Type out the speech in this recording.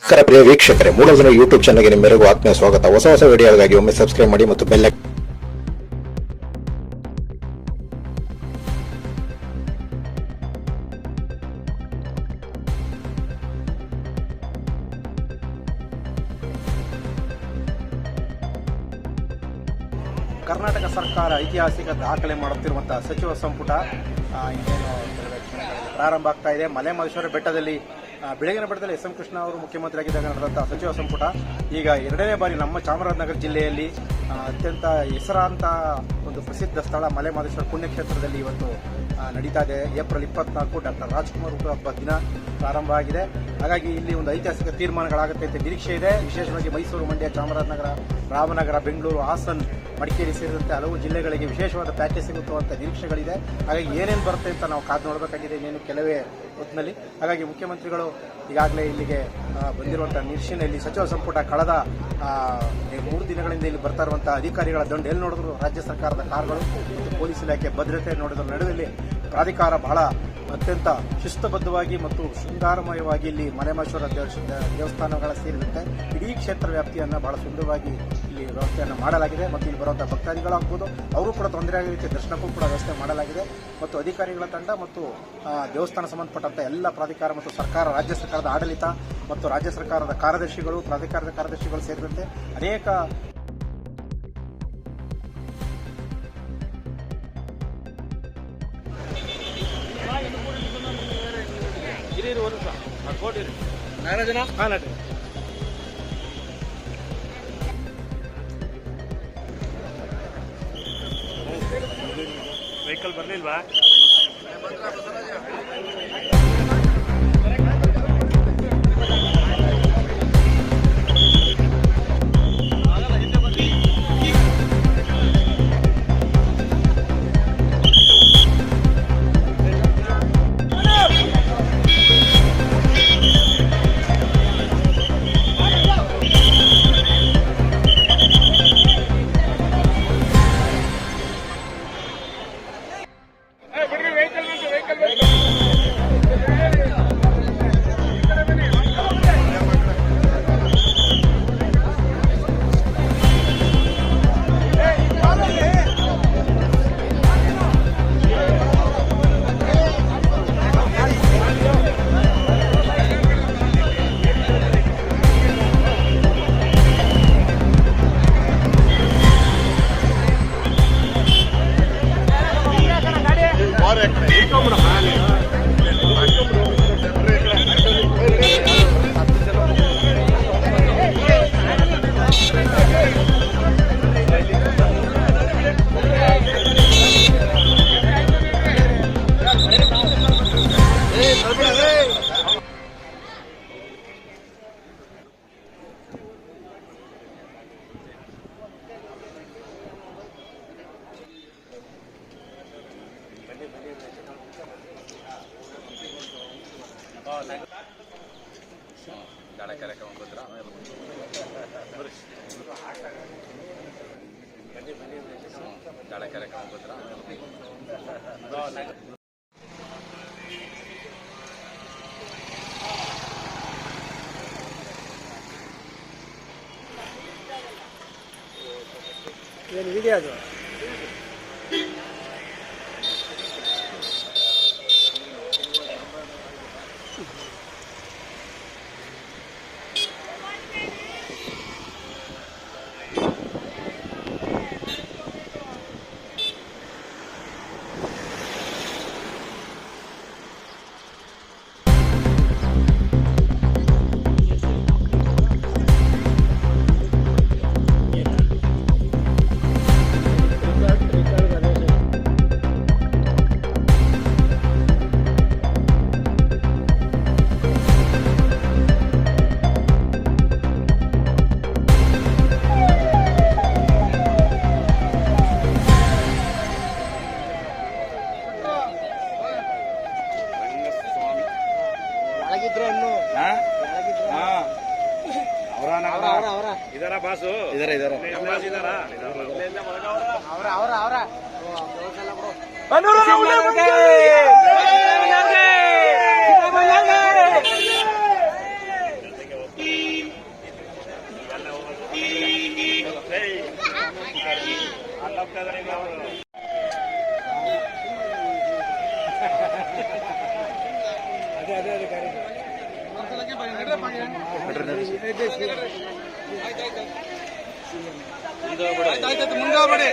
ಪ್ರಿಯ ವೀಕ್ಷಕರೇ, ಮೂಲದಿನ ಯೂಟ್ಯೂಬ್ ಚಾನಲ್ಗೆ ನಿಮ್ಮೆಲ್ಲರಿಗೂ ಆತ್ಮೀಯ ಸ್ವಾಗತ. ಹೊಸ ವಿಡಿಯೋಗಾಗಿ ಒಮ್ಮೆ ಸಬ್ಸ್ಕ್ರೈಬ್ ಮಾಡಿ ಮತ್ತು ಬೆಲ್ ಕರ್ನಾಟಕ ಸರ್ಕಾರ ಐತಿಹಾಸಿಕ ದಾಖಲೆ ಮಾಡುತ್ತಿರುವಂತಹ ಸಚಿವ ಸಂಪುಟ ಪ್ರಾರಂಭ ಆಗ್ತಾ ಇದೆ. ಮಲೆಮಹದೇಶ್ವರ ಬೆಟ್ಟದಲ್ಲಿ ಬೆಳಗಿನ ಬೆಟ್ಟದಲ್ಲಿ ಎಸ್ ಎಂ ಕೃಷ್ಣ ಅವರು ಮುಖ್ಯಮಂತ್ರಿಯಾಗಿದ್ದಾಗ ನಡೆದಂತಹ ಸಚಿವ ಸಂಪುಟ ಈಗ ಎರಡನೇ ಬಾರಿ ನಮ್ಮ ಚಾಮರಾಜನಗರ ಜಿಲ್ಲೆಯಲ್ಲಿ ಅತ್ಯಂತ ಹೆಸರಾಂತ ಒಂದು ಪ್ರಸಿದ್ಧ ಸ್ಥಳ ಮಲೆಮಹದೇಶ್ವರ ಪುಣ್ಯಕ್ಷೇತ್ರದಲ್ಲಿ ಇವತ್ತು ನಡೀತಾ ಇದೆ. ಏಪ್ರಿಲ್ 24 ಡಾಕ್ಟರ್ ರಾಜ್ಕುಮಾರ್ ಹುಟ್ಟುಹಬ್ಬ ದಿನ ಪ್ರಾರಂಭ ಆಗಿದೆ. ಹಾಗಾಗಿ ಇಲ್ಲಿ ಒಂದು ಐತಿಹಾಸಿಕ ತೀರ್ಮಾನಗಳಾಗುತ್ತೆ ಅಂತ ನಿರೀಕ್ಷೆ ಇದೆ. ವಿಶೇಷವಾಗಿ ಮೈಸೂರು, ಮಂಡ್ಯ, ಚಾಮರಾಜನಗರ, ರಾಮನಗರ, ಬೆಂಗಳೂರು, ಹಾಸನ್, ಮಡಿಕೇರಿ ಸೇರಿದಂತೆ ಹಲವು ಜಿಲ್ಲೆಗಳಿಗೆ ವಿಶೇಷವಾದ ಪ್ಯಾಕೇಜ್ ಸಿಗುತ್ತುವಂತ ನಿರೀಕ್ಷೆಗಳಿದೆ. ಹಾಗಾಗಿ ಏನೇನು ಬರುತ್ತೆ ಅಂತ ನಾವು ಕಾದು ನೋಡಬೇಕಾಗಿದೆ ಇನ್ನೇನು ಕೆಲವೇ ಹೊತ್ತಿನಲ್ಲಿ. ಹಾಗಾಗಿ ಮುಖ್ಯಮಂತ್ರಿಗಳು ಈಗಾಗಲೇ ಇಲ್ಲಿಗೆ ಬಂದಿರುವಂತಹ ನಿರೀಕ್ಷೆಯಲ್ಲಿ ಸಚಿವ ಸಂಪುಟ ಕಳೆದ 3 ದಿನಗಳಿಂದ ಇಲ್ಲಿ ಬರ್ತಾ ಇರುವಂತಹ ಅಧಿಕಾರಿಗಳ ದಂಡು ಎಲ್ಲಿ ನೋಡಿದ್ರು ರಾಜ್ಯ ಸರ್ಕಾರದ ಕಾರ್ಗಳು ಮತ್ತು ಪೊಲೀಸ್ ಇಲಾಖೆ ಭದ್ರತೆ ನೋಡಿದ್ರ ನಡುವೆಯಲ್ಲಿ ಪ್ರಾಧಿಕಾರ ಬಹಳ ಅತ್ಯಂತ ಶಿಸ್ತುಬದ್ಧವಾಗಿ ಮತ್ತು ಶೃಂಗಾರಮಯವಾಗಿ ಇಲ್ಲಿ ಮಲೆಮಹದೇಶ್ವರ ದೇವಸ್ಥಾನಗಳ ಸೇರಿದಂತೆ ಇಡೀ ಕ್ಷೇತ್ರ ವ್ಯಾಪ್ತಿಯನ್ನು ಬಹಳ ಸುಂದರವಾಗಿ ಇಲ್ಲಿ ವ್ಯವಸ್ಥೆಯನ್ನು ಮಾಡಲಾಗಿದೆ. ಮತ್ತು ಇಲ್ಲಿ ಬರುವಂತಹ ಭಕ್ತಾದಿಗಳಾಗಬಹುದು, ಅವರು ಕೂಡ ತೊಂದರೆ ಆಗೋ ರೀತಿ ದರ್ಶನಕ್ಕೂ ಕೂಡ ವ್ಯವಸ್ಥೆ ಮಾಡಲಾಗಿದೆ. ಮತ್ತು ಅಧಿಕಾರಿಗಳ ತಂಡ ಮತ್ತು ದೇವಸ್ಥಾನ ಸಂಬಂಧಪಟ್ಟಂತ ಎಲ್ಲ ಪ್ರಾಧಿಕಾರ ಮತ್ತು ಸರ್ಕಾರ, ರಾಜ್ಯ ಸರ್ಕಾರದ ಆಡಳಿತ ಮತ್ತು ರಾಜ್ಯ ಸರ್ಕಾರದ ಕಾರ್ಯದರ್ಶಿಗಳು, ಪ್ರಾಧಿಕಾರದ ಕಾರ್ಯದರ್ಶಿಗಳು ಸೇರಿದಂತೆ ಅನೇಕ ವೆಹಿಕಲ್ ಬರ್ಲಿಲ್ವಾ? ಏನು ವಿಡಿಯೋ ಅದು ಇದರ ಬಾಸು ಮುಂದೆ